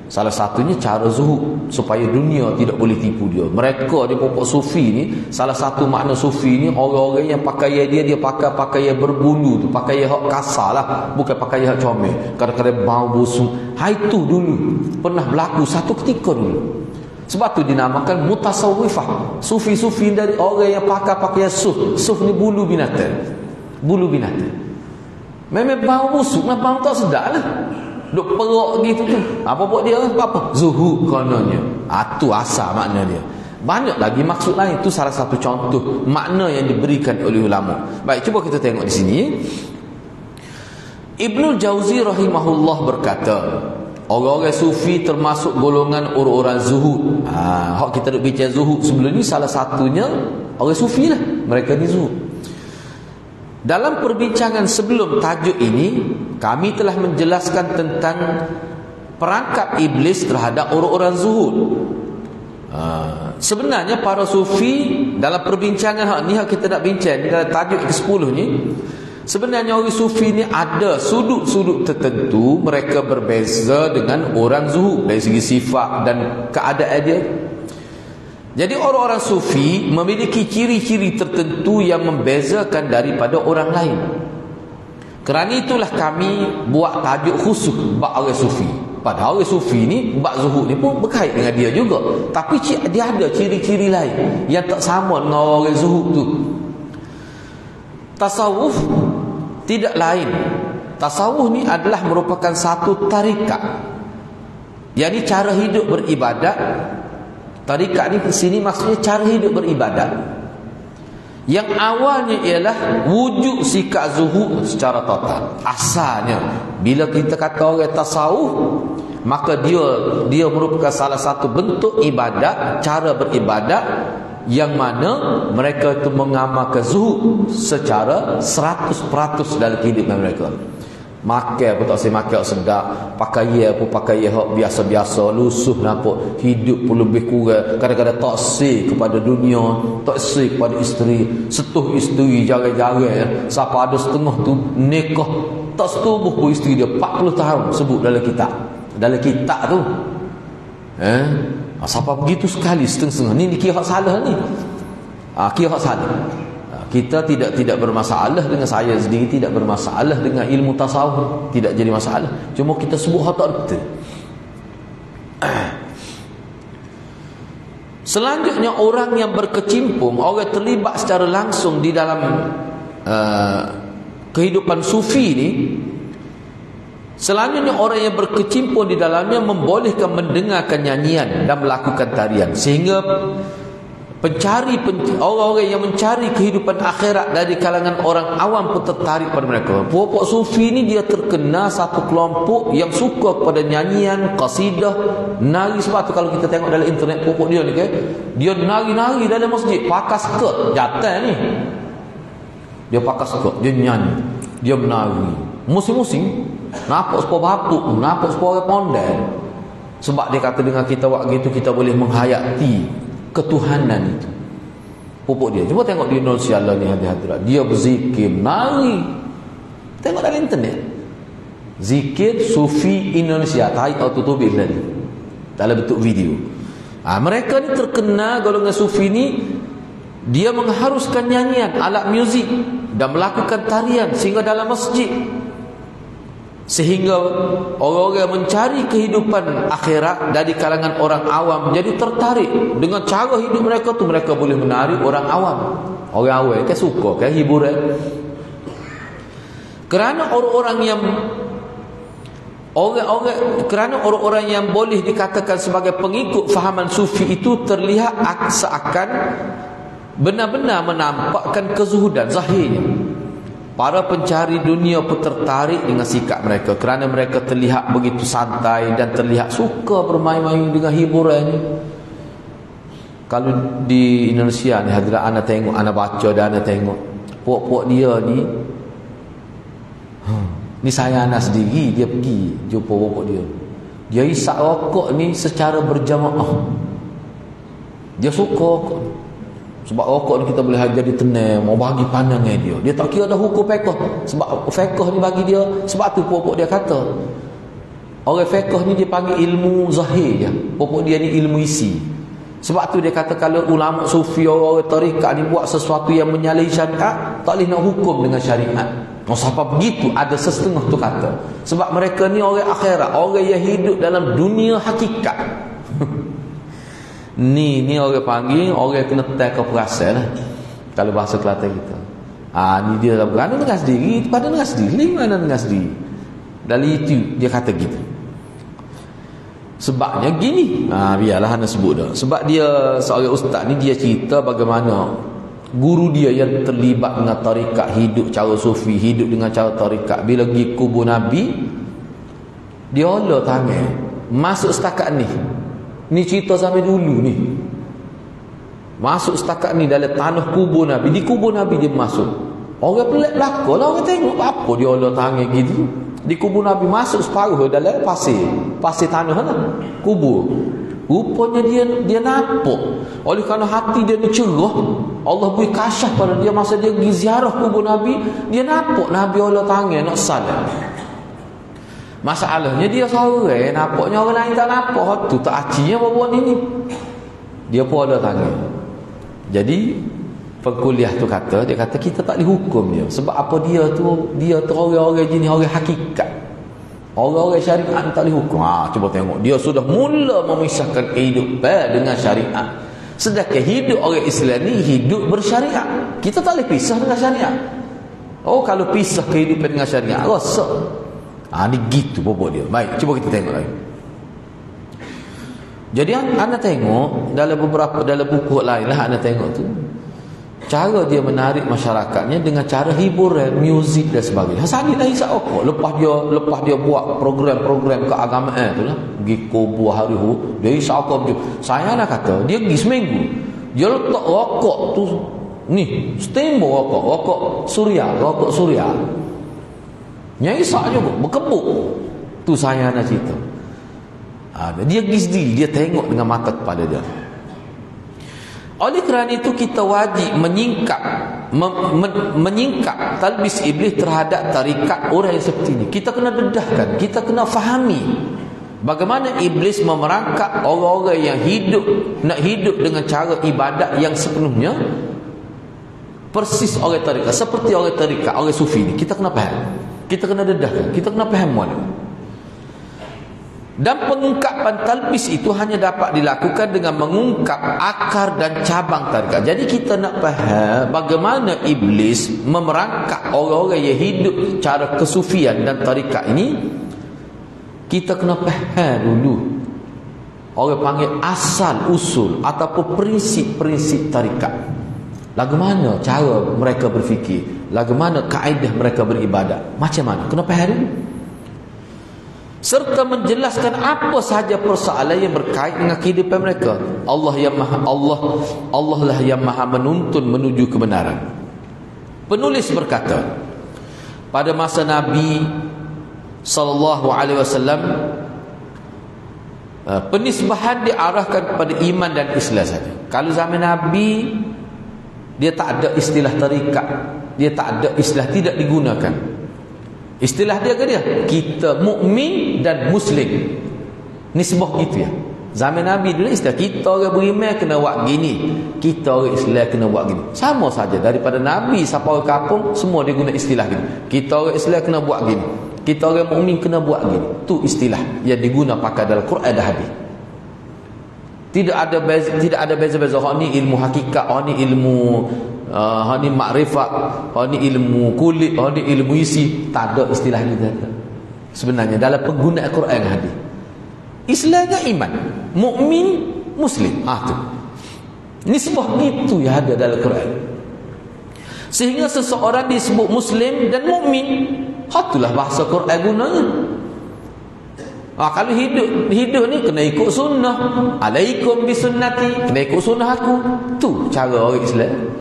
Salah satunya cara zuhud, supaya dunia tidak boleh tipu dia. Mereka di pokok sufi ni, salah satu makna sufi ni, orang-orang yang pakaian dia pakai pakaian berbulu tu, pakaian hak kasar lah, bukan pakaian hak comel. Kadang-kadang bau busuk. Itu dulu pernah berlaku satu ketika dulu. Sebab tu dinamakan mutasawwifah. Sufi-sufi dari orang yang pakai pakaian suf. Suf ni bulu binatang. Bulu binatang. Memang bau busuk lah, bau tak sedap lah. Duk perok gitu tu. Apa buat dia? Apa? Zuhud kononnya. Tu asal makna dia. Banyak lagi maksud lain. Itu salah satu contoh makna yang diberikan oleh ulama. Baik, cuba kita tengok di sini. Ibnu Jauzi rahimahullah berkata, orang-orang sufi termasuk golongan orang-orang zuhud. Hak kita duk bincang zuhud sebelum ni, salah satunya orang sufi lah. Mereka ni zuhud. Dalam perbincangan sebelum tajuk ini, kami telah menjelaskan tentang perangkap iblis terhadap orang-orang zuhud. Sebenarnya para sufi, dalam perbincangan hak kita nak bincang dalam tajuk ke-10 ni, sebenarnya orang sufi ni ada sudut-sudut tertentu mereka berbeza dengan orang zuhud dari segi sifat dan keadaan dia. Jadi orang-orang sufi memiliki ciri-ciri tertentu yang membezakan daripada orang lain. Kerana itulah kami buat tajuk khusus bab orang sufi. Padahal orang sufi ni, bab zuhud ni pun berkait dengan dia juga. Tapi dia ada ciri-ciri lain yang tak sama dengan orang zuhud tu. Tasawuf tidak lain. Tasawuf ni adalah merupakan satu tarikat. Yang cara hidup beribadat. Tarikat ni ke sini maksudnya cara hidup beribadat. Yang awalnya ialah wujud sikap zuhud secara total. Asalnya bila kita kata orang tasawuf, maka dia merupakan salah satu bentuk ibadat, cara beribadat yang mana mereka itu mengamalkan zuhud secara 100% dalam kehidupan mereka. Makan pun tak makan sedap, pakaian pun pakaian hak biasa-biasa, lusuh nampak, hidup pun lebih kurang, kadang-kadang toksik kepada dunia, toksik kepada isteri, setuh isteri jarang-jarang. Siapa ada setengah tu nikah tak setubuh pun isteri dia 40 tahun sebut dalam kitab tu. Siapa begitu sekali setengah-setengah ni kira hak salah ni. Kira hak salah. Kita tidak bermasalah dengan saya sendiri, tidak bermasalah dengan ilmu tasawuf, tidak jadi masalah. Cuma kita sebut hak tak betul. Selanjutnya orang yang berkecimpung, orang terlibat secara langsung di dalam kehidupan sufi ni. Selanjutnya orang yang berkecimpung di dalamnya membolehkan mendengarkan nyanyian dan melakukan tarian, sehingga orang-orang yang mencari kehidupan akhirat dari kalangan orang awam pun tertarik pada mereka. Puak-puak sufi ni dia terkena satu kelompok yang suka kepada nyanyian, qasidah, nari. Sebab tu kalau kita tengok dalam internet puak-puak dia ni kan, dia nari-nari dalam masjid, pakai skirt jantan ni. Dia pakai skirt, dia nyanyi, dia menari. Musim-musim nampak sepuluh batuk, nampak sepuluh orang pondel. Sebab dia kata dengan kita waktu itu kita boleh menghayati ketuhanan itu. Pupuk dia. Cuba tengok di Indonesia lah ni hadirat. Dia berzikir, nari. Tengok dalam internet. Zikir Sufi Indonesia. Tarik autotobik tadi. Dalam bentuk video. Mereka ni terkenal golongan Sufi ni. Dia mengharuskan nyanyian, alat muzik dan melakukan tarian sehingga dalam masjid. Sehingga orang-orang mencari kehidupan akhirat dari kalangan orang awam jadi tertarik dengan cara hidup mereka tu. Mereka boleh menarik orang awam. Orang awam kan suka kan hiburan. Kerana orang-orang yang boleh dikatakan sebagai pengikut fahaman sufi itu terlihat seakan benar-benar menampakkan kezuhudan zahirnya. Para pencari dunia pun tertarik dengan sikap mereka kerana mereka terlihat begitu santai dan terlihat suka bermain-main dengan hiburannya. Kalau di Indonesia ni hadirat, anda tengok, anda baca dan anda tengok puak-puak dia ni, ni saya anak sendiri, dia pergi jumpa puak dia. Dia isap rokok ni secara berjamaah. Dia suka rokok. Sebab rokok ni kita boleh jadi tenang, mau bagi pandangan dia. Dia tak kira dah hukum fiqh. Sebab fiqh ni bagi dia, sebab tu pokok dia kata orang fiqh ni dia panggil ilmu zahir je. Pokok dia ni ilmu isi. Sebab tu dia kata kalau ulama sufi, orang tarikat ni buat sesuatu yang menyalahi syariat, tak boleh nak hukum dengan syariat. Siapa begitu, ada sesetengah tu kata. Sebab mereka ni orang akhirat, orang yang hidup dalam dunia hakikat. Ni orang panggil orang kena tak ke perasaan lah. Kalau bahasa Kelantan kita. Ni dia lah berana dengan sendiri, pada dengan sendiri, mana dengan sendiri. Dari itu dia kata gitu. Sebabnya gini. Biarlah anda sebut dah. Sebab dia seorang ustaz ni, dia cerita bagaimana guru dia yang terlibat dengan tarikat, hidup cara sufi, hidup dengan cara tarikat. Bila pergi kubur Nabi, dia olah tangan masuk setakat ni. Ni cerita sampai dulu ni. Masuk setakat ni dalam tanah kubur Nabi. Di kubur Nabi dia masuk. Orang pelik belakang lah, orang tengok apa dia olah tangan gitu. Di kubur Nabi masuk separuh dalam pasir tanah lah, kubur. Rupanya dia nampak. Oleh kerana hati dia ni cerah, Allah beri kasyaf pada dia masa dia pergi ziarah kubur Nabi. Dia nampak Nabi olah tangan nak salat. Masalahnya dia seorang, nampaknya orang lain tak nampak. Tu tak acinya buat ini. Dia pun olah tangan. Jadi pengkuliah tu kata, dia kata kita tak boleh hukum dia. Sebab apa, dia tu orang-orang jenis orang hakikat. Orang-orang syariat tak boleh hukum. Cuba tengok, dia sudah mula memisahkan kehidupan dengan syariat. Sedangkan hidup orang Islam ni hidup bersyariat. Kita tak boleh pisah dengan syariat. Kalau pisah kehidupan dengan syariat, rasa ni gitu bobot dia. Baik, cuba kita tengok lagi. Jadi anda tengok dalam buku lain lah, anda tengok tu cara dia menarik masyarakatnya dengan cara hiburan, muzik dan sebagainya. Hasan dah hisap apa? Lepas dia buat program-program keagamaan tu lah, pergi kubur hari dia hisap apa? Saya nak kata dia pergi seminggu, dia letak rokok tu ni, stembor rokok suria. Yang hisap juga berkebuk. Tu saya nak cerita. Dia pergi sendiri, dia tengok dengan mata kepala dia. Oleh kerana itu kita wajib menyingkap talbis iblis terhadap tarikat orang yang seperti ini. Kita kena dedahkan, kita kena fahami bagaimana iblis memerangkap orang-orang yang nak hidup dengan cara ibadat yang sepenuhnya persis orang tarikat, seperti orang tarikat, orang sufi ni. Kita kena faham, kita kena dedahkan, kita kena faham mana. Dan pengungkapan talbis itu hanya dapat dilakukan dengan mengungkap akar dan cabang tarikat. Jadi kita nak faham bagaimana iblis memerangkap orang-orang yang hidup cara kesufian dan tarikat ini. Kita kena faham dulu, orang panggil asal usul ataupun prinsip-prinsip tarikat. Lagu mana cara mereka berfikir, lagu mana kaedah mereka beribadat, macam mana, kena faham dulu. Serta menjelaskan apa sahaja persoalan yang berkait dengan kehidupan mereka. Allah lah yang maha menuntun menuju kebenaran. Penulis berkata, pada masa Nabi SAW, penisbahan diarahkan kepada iman dan Islam saja. Kalau zaman Nabi, dia tak ada istilah tarikat, dia tak ada istilah, tidak digunakan. Istilah dia ke dia? Kita mukmin dan muslim. Nisbah gitu ya. Zaman Nabi dulu istilah kita orang beriman kena buat gini, kita orang Islam kena buat gini. Sama saja daripada Nabi sampai orang kampung semua dia guna istilah gini. Kita orang Islam kena buat gini, kita orang mukmin kena buat gini. Tu istilah yang diguna pakai dalam Quran dan hadis. Tidak ada beza-beza. Ni ilmu hakikat, ni ilmu ni makrifat, ni ilmu kulit, ni ilmu isi. Tak ada istilah ni sebenarnya dalam penggunaan Quran dan hadis. Islamnya iman, mukmin, muslim. Tu nisbah itu yang ada dalam Quran. Sehingga seseorang disebut muslim dan mukmin, itulah bahasa Quran gunanya. Kalau hidup ni kena ikut sunnah. Alaikum bisunnati, kena ikut sunnah aku. Tu cara orang Islam.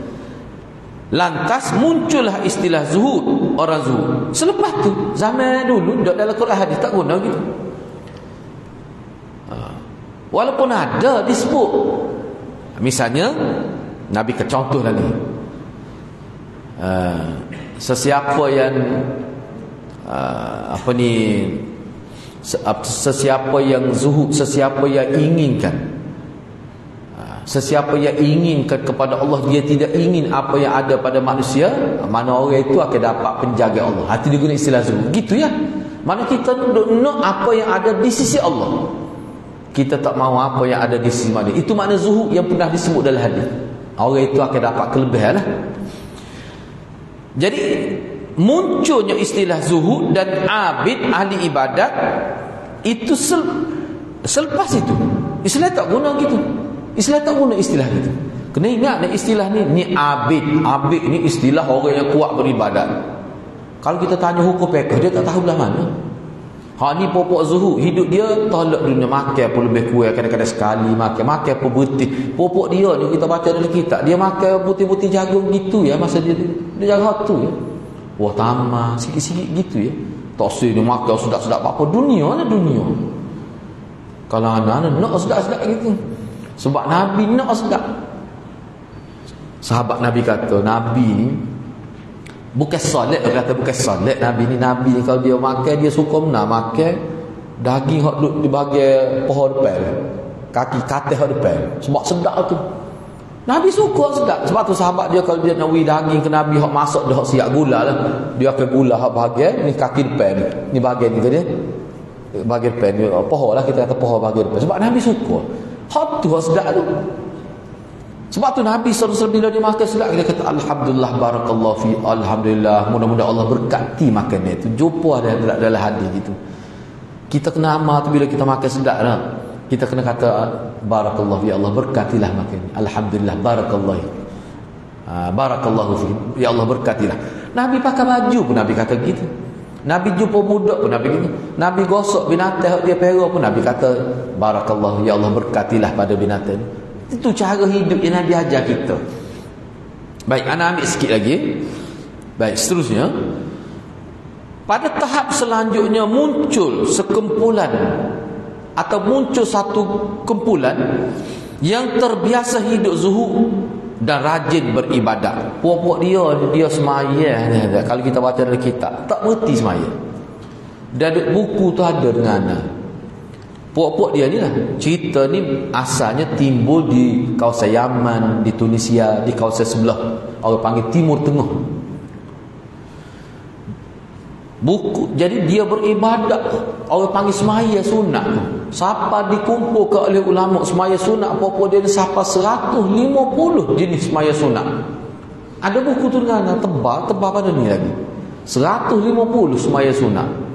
Lantas muncullah istilah zuhud, orang zuhud. Selepas tu zaman dulu dalam Quran hadis tak guna gitu. Walaupun ada disebut. Misalnya Nabi kecontoh lagi. Sesiapa yang sesiapa yang zuhud, sesiapa yang inginkan, sesiapa yang inginkan kepada Allah, dia tidak ingin apa yang ada pada manusia, mana orang itu akan dapat penjaga Allah. Hati dia guna istilah zuhud. Gitu ya. Mana kita nak apa yang ada di sisi Allah, kita tak mahu apa yang ada di sisi manusia. Itu makna zuhud yang pernah disebut dalam hadis. Orang itu akan dapat kelebihan lah. Jadi munculnya istilah zuhud dan abid, ahli ibadat, itu selepas itu Islam tak guna gitu. Islam tak guna istilah gitu. Kena ingat istilah ni abid. Abid ni istilah orang yang kuat beribadat. Kalau kita tanya hukum fiqh, dia tak tahu belah mana. Ni pokok zuhud, hidup dia tolak dunia, makan pun lebih kurang, kadang-kadang sekali makan pun betul. Pokok dia ni kita baca dalam kitab, dia makan putih-putih jagung gitu ya, masa dia jaga tu ya. Wah tamah sikit-sikit gitu ya. Tak sih dia makan sedap-sedap apa dunia lah dunia. Kalau anak-anak nak sedap-sedap gitu. Sebab Nabi nak sedap. Sahabat Nabi kata, Nabi ni bukan solat, dia kata bukan solat. Nabi ni kalau dia makan, dia suka nak makan daging hak duduk di bahagian pohon depan, kaki katil hak depan, sebab sedap tu. Nabi suka sedap. Sebab tu sahabat dia kalau dia nak beri daging ke Nabi, hak masak dia hak siap gula lah, dia akan gula hak bahagian ni, kaki depan ni bahagian ni dia bahagian depan ni, pohon lah, kita kata pohon bahagian depan. Sebab Nabi suka hak tu, hak sedap tu. Sebab tu Nabi SAW bila dia makan sedap, dia kata alhamdulillah barakallahu fi, alhamdulillah, mudah-mudahan Allah berkati makan dia tu. Jumpa ada dalam hadis gitu. Kita kena amal tu bila kita makan sedap lah. Kita kena kata barakallahu ya Allah, berkatilah makan ni. Alhamdulillah barakallahu. Barakallahu fi, ya Allah berkatilah. Nabi pakai baju pun Nabi kata gitu. Nabi jumpa budak pun Nabi gitu. Nabi gosok binatang dia perah pun Nabi kata barakallahu ya Allah, berkatilah pada binatang ni. Itu cara hidup yang Nabi ajar kita. Baik, anak ambil sikit lagi. Baik, seterusnya, pada tahap selanjutnya muncul sekumpulan atau muncul satu kumpulan yang terbiasa hidup zuhud dan rajin beribadat. Puak-puak dia semaya. Kalau kita baca dalam kitab, tak berhenti semaya. Dan buku tu ada dengan puak-puak dia ni lah. Cerita ni asalnya timbul di kawasan Yaman, di Tunisia, di kawasan sebelah, orang panggil Timur Tengah. Jadi dia beribadat, orang panggil semaya sunat. Siapa dikumpulkan oleh ulama semaya sunat, puak-puak dia ni siapa 150 jenis semaya sunat. Ada buku tu dengan tebal pada ni lagi. 150 semaya sunat.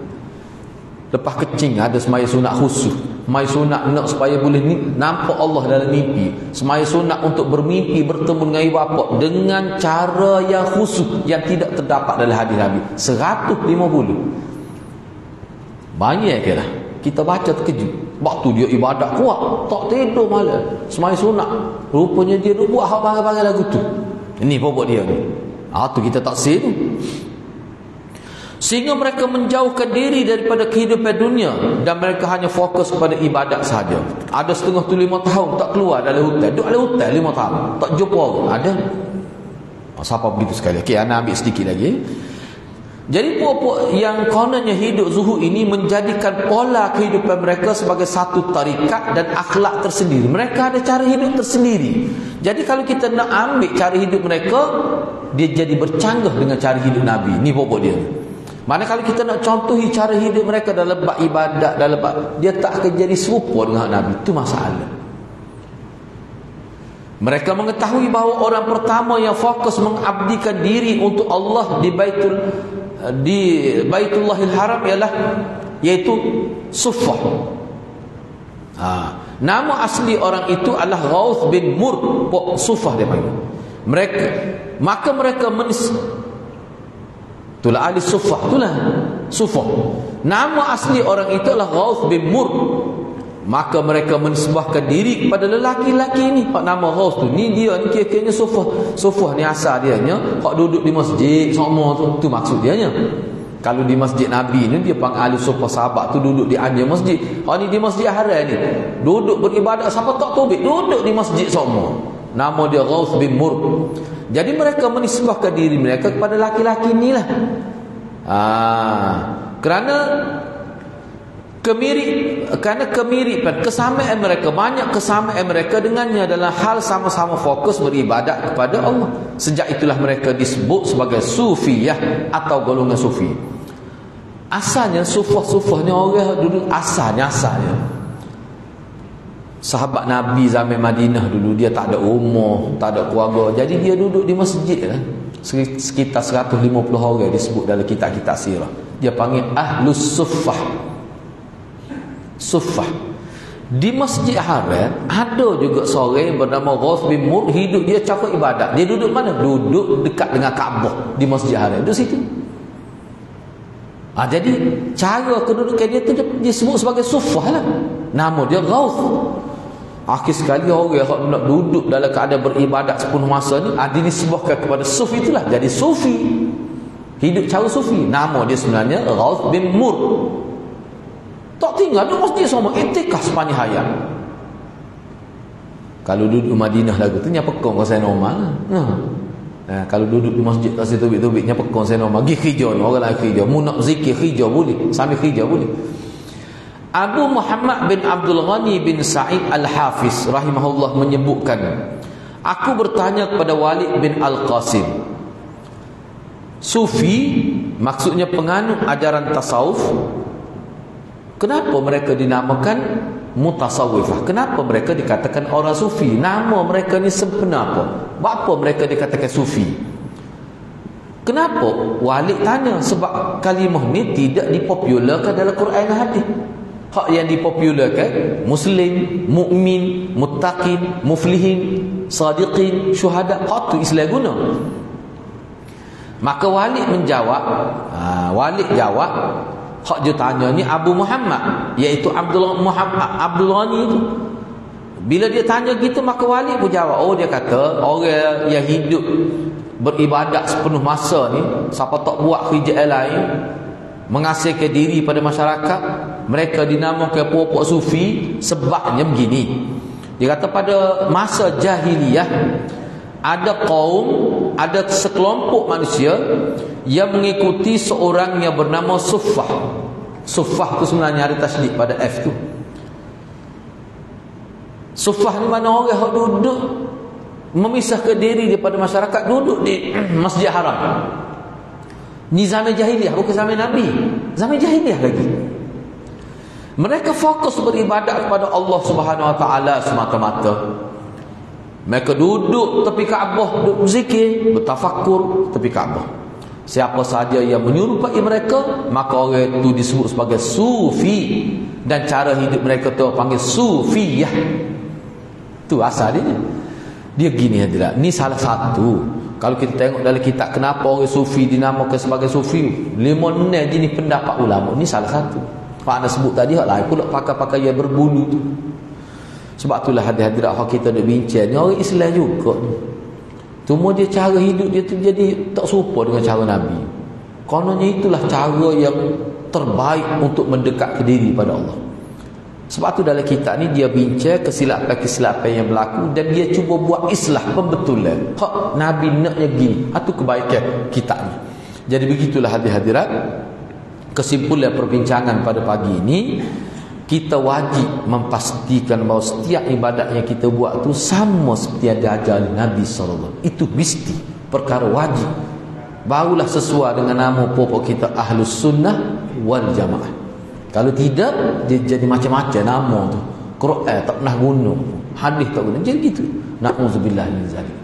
Lepas kecing ada semaya sunat khusus. Semaya sunat nak supaya boleh nampak Allah dalam mimpi. Semaya sunat untuk bermimpi bertemu dengan ibu bapa dengan cara yang khusus yang tidak terdapat dalam hadis Nabi. 150. Banyak ke lah. Kita baca terkejut. Waktu dia ibadat kuat, tak tidur malam. Semaya sunat. Rupanya dia buat hal barang-barang lagu tu. Ini pokok dia ni. Tu kita taksir tu. Sehingga mereka menjauhkan diri daripada kehidupan dunia dan mereka hanya fokus kepada ibadat sahaja. Ada setengah tu 5 tahun tak keluar dari hutan. Duduk dalam hutan 5 tahun. Tak jumpa orang. Ada. Siapa begitu sekali? Okey, anak ambil sedikit lagi. Jadi puak-puak yang kononnya hidup zuhud ini menjadikan pola kehidupan mereka sebagai satu tarikat dan akhlak tersendiri. Mereka ada cara hidup tersendiri. Jadi kalau kita nak ambil cara hidup mereka, dia jadi bercanggah dengan cara hidup Nabi. Ni puak-puak dia. Mana kalau kita nak contohi cara hidup mereka dalam bab ibadat, dalam bab, dia tak akan jadi serupa dengan Nabi. Itu masalah. Mereka mengetahui bahawa orang pertama yang fokus mengabdikan diri untuk Allah di Baitullahil Haram ialah iaitu Suffah. Nama asli orang itu adalah Ghauth bin Mur. Suffah dia panggil. Maka mereka itulah ahli Suffah, itulah Suffah. Nama asli orang itu adalah Ghauth bin Mur. Maka mereka mensembahkan diri kepada lelaki-lelaki ini. Pak nama Ghauth tu, ni dia ni kira-kiranya Suffah. Suffah ni asal dia nya hak duduk di masjid semua tu maksud dia nya. Kalau di masjid Nabi ni dia panggil ahli Suffah, sahabat tu duduk di anjing masjid. Hak ni di Masjid Haram ni duduk beribadat, siapa tak tobik duduk di masjid semua. Nama dia Ghauth bin Mur. Jadi mereka menisbahkan diri mereka kepada laki-laki inilah. Kerana kemiripan, kesamaan mereka, banyak kesamaan mereka dengannya dalam hal sama-sama fokus beribadat kepada Allah. Sejak itulah mereka disebut sebagai Sufiyah atau golongan Sufi. Asalnya Sufah ni orang dulu asalnya sahabat Nabi zaman Madinah dulu, dia tak ada rumah, tak ada keluarga. Jadi dia duduk di masjid lah. sekitar 150 orang disebut dalam kitab-kitab sirah. Dia panggil Ahlus Suffah. Suffah. Di Masjid Haram ada juga seorang bernama Ghaus bin Mur, hidup dia cara ibadat. Dia duduk mana? Duduk dekat dengan Kaabah di Masjid Haram. Duduk situ. Jadi cara kedudukan dia tu dia sebut sebagai Suffah lah. Nama dia Ghaus. Akhir sekali orang yang nak duduk dalam keadaan beribadat sepenuh masa ni dinisbahkan kepada Sufi, itulah jadi Sufi. Hidup cara Sufi. Nama dia sebenarnya Ghaus bin Mur. Tak tinggal di masjid sama, iktikaf sepanjang hayat. Kalau duduk Madinah lagu tu nyapekong kau saya normal. Kalau duduk di masjid tak tubik-tubik nyapekong saya normal. Gi kerja orang lain kerja, mu nak zikir kerja boleh, sambil kerja boleh. Abu Muhammad bin Abdul Ghani bin Sa'id Al-Hafiz rahimahullah menyebutkan, aku bertanya kepada Walid bin Al-Qasim, Sufi maksudnya penganut ajaran tasawuf, kenapa mereka dinamakan mutasawwifah? Kenapa mereka dikatakan orang Sufi? Nama mereka ni sebenar apa? Apa mereka dikatakan Sufi? Kenapa? Walid tanya, sebab kalimah ni tidak dipopularkan dalam Quran dan hadis. Hak yang dipopularkan Muslim, mukmin, muttaqin, muflihin, sadiqin, syuhada. Hak tu Islam guna. Maka Walid menjawab, Walid jawab, hak dia tanya ni Abu Muhammad, iaitu Abdul Ghani itu. Bila dia tanya gitu, maka Walid pun jawab, dia kata orang yang hidup beribadat sepenuh masa ni, siapa tak buat kerja lain, mengasihkan diri pada masyarakat, mereka dinamakan puak-puak Sufi. Sebabnya begini, dia kata pada masa jahiliyah ada kaum, ada sekelompok manusia yang mengikuti seorang yang bernama Suffah. Suffah tu sebenarnya ada tasydid pada F tu. Suffah ni mana orang yang duduk memisahkan diri daripada masyarakat, duduk di Masjid Haram. Ni zaman jahiliah, bukan zaman Nabi. Zaman jahiliah lagi. Mereka fokus beribadat kepada Allah Subhanahu Wa Taala semata-mata. Mereka duduk tepi Kaabah, duduk berzikir, bertafakkur tepi Kaabah. Siapa sahaja yang menyerupai mereka, maka orang itu disebut sebagai Sufi. Dan cara hidup mereka tu panggil Sufiyah. Tu asal dia. Dia gini hadirat. Ni salah satu. Kalau kita tengok dalam kitab kenapa orang Sufi dinamakan sebagai Sufi, 5 jenis pendapat ulama. Ni salah satu. Pak anda sebut tadi, hak lain pula pakai yang berbulu tu. Sebab itulah hadirat hak kita nak bincang ni orang Islam juga ni. Cuma dia cara hidup dia tu jadi tak serupa dengan cara Nabi. Kononnya itulah cara yang terbaik untuk mendekat ke diri pada Allah. Sebab tu dalam kitab ni dia bincang kesilapan-kesilapan yang berlaku dan dia cuba buat islah, pembetulan. Hak Nabi naknya gini. Itu kebaikan kitab ni. Jadi begitulah hadirat. Kesimpulan perbincangan pada pagi ini, kita wajib memastikan bahawa setiap ibadat yang kita buat tu sama seperti yang diajar Nabi SAW. Itu mesti perkara wajib. Barulah sesuai dengan nama pokok kita Ahlus Sunnah wal Jamaah. Kalau tidak, dia jadi macam-macam nama tu. Quran tak pernah guna, hadis tak guna, jadi gitu. Na'udzubillah min zalik.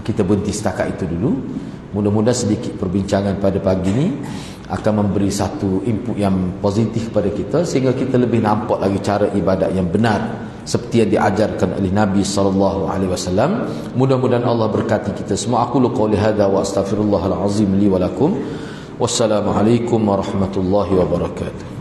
Kita berhenti setakat itu dulu. Mudah-mudahan sedikit perbincangan pada pagi ini akan memberi satu input yang positif kepada kita, sehingga kita lebih nampak lagi cara ibadat yang benar seperti yang diajarkan oleh Nabi SAW. Mudah-mudahan Allah berkati kita semua. Aku qouli hadza wa astaghfirullahal azim li wa lakum. Wassalamualaikum warahmatullahi wabarakatuh.